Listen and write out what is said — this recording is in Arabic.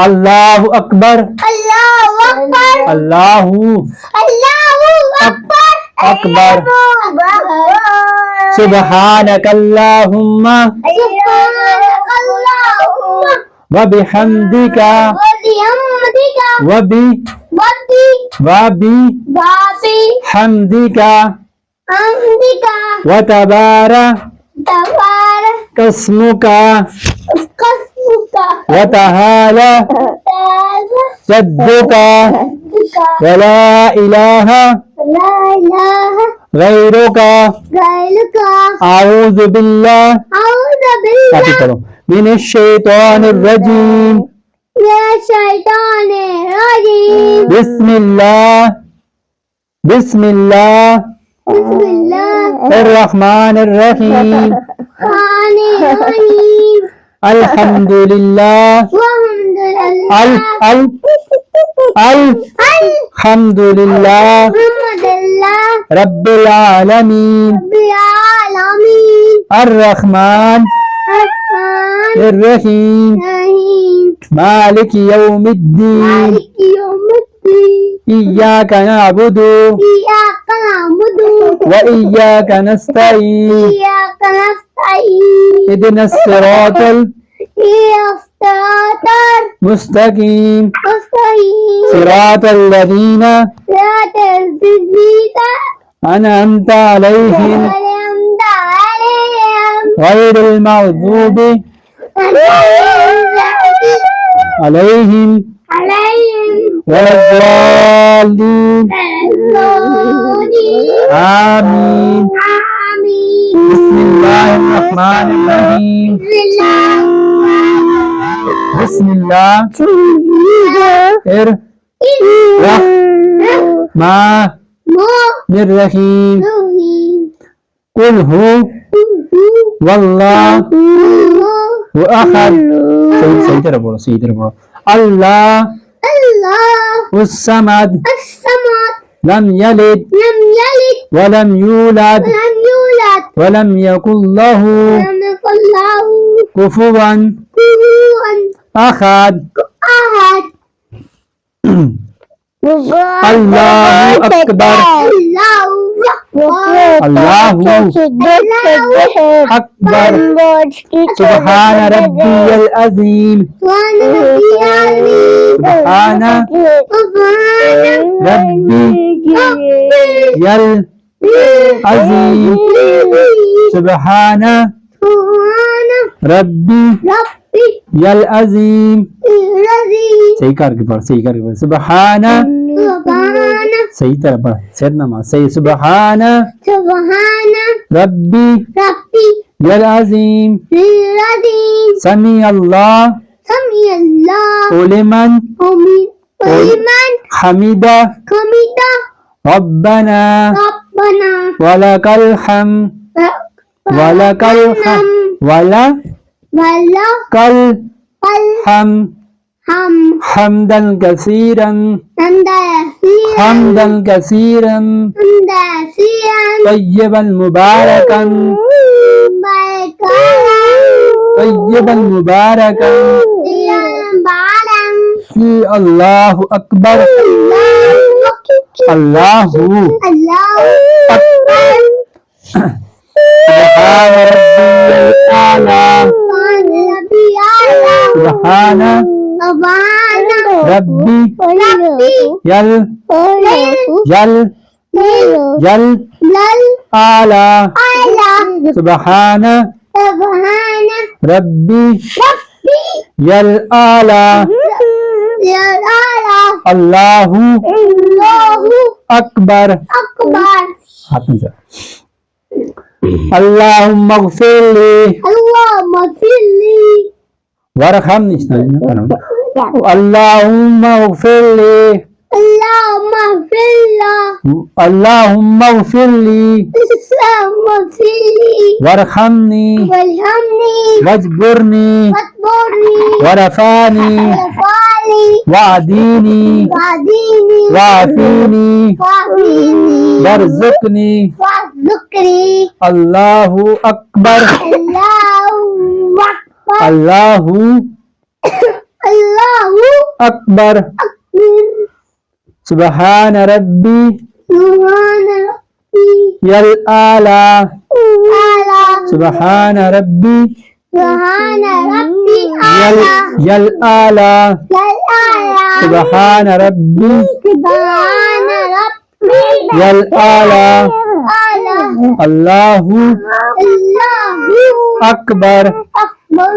الله أكبر الله أكبر الله أكبر أكبر سبحانك اللهم سبحانك اللهم وبحمدك وبحمدك وبحمدك حمدك وتبارك تبارك اسمك اسمك وتعالى جدك ولا إله لا إله غيرك غيرك أعوذ بالله أعوذ بالله من الشيطان الرجيم من الشيطان الرجيم بسم الله بسم الله الرحمن الرحيم الرحمن الرحيم الحمد لله والحمد لله الحمد لله الحمد لله رب العالمين رب العالمين الرحمن الرحمن الرحيم الرحيم مالك يوم الدين مالك يوم الدين إياك نعبد إياك نعبد وإياك نستعين إياك نستعين اهدنا الصراط الصراط المستقيم المستقيم صراط الذين صراط الذين أنعمت عليهم أنعمت عليهم غير المغضوب عليهم ولا الضالين آمين بسم الله الرحمن الرحيم بسم الله الرحمن الرحيم قل هو والله أحد सही तरह बोलो الله الصمد لم يلد ولم يولد ولم يكن له كفوا أحد الله أكبر الله أكبر سبحان ربي العظيم سبحان ربي العظيم سبحان ربي العظيم सही करके पढ़ सुबहान सही तरह पढ़ सैदना सही सुबहान रब्बी यल अज़ीम समी अल्लाह लिमन हमीदा रब्बना वलकल حمدا كثيرا طيبا مباركا في الله أكبر الله أكبر سبحان ربي الأعلى سبحان ربي أعلى سبحان ربي الأعلى الله أكبر اللهم اغفر لي وارحمني اللهم اغفر لي اللهم اغفر لي وارحمني واجبرني ورفعني وعديني وعافيني وارزقني الله أكبر الله أكبر سبحان ربي سبحان ربي الأعلى أعلى سبحان ربي سبحان ربي أعلى الأعلى الأعلى سبحان ربي سبحان ربي الأعلى أعلى الله الله أكبر أكبر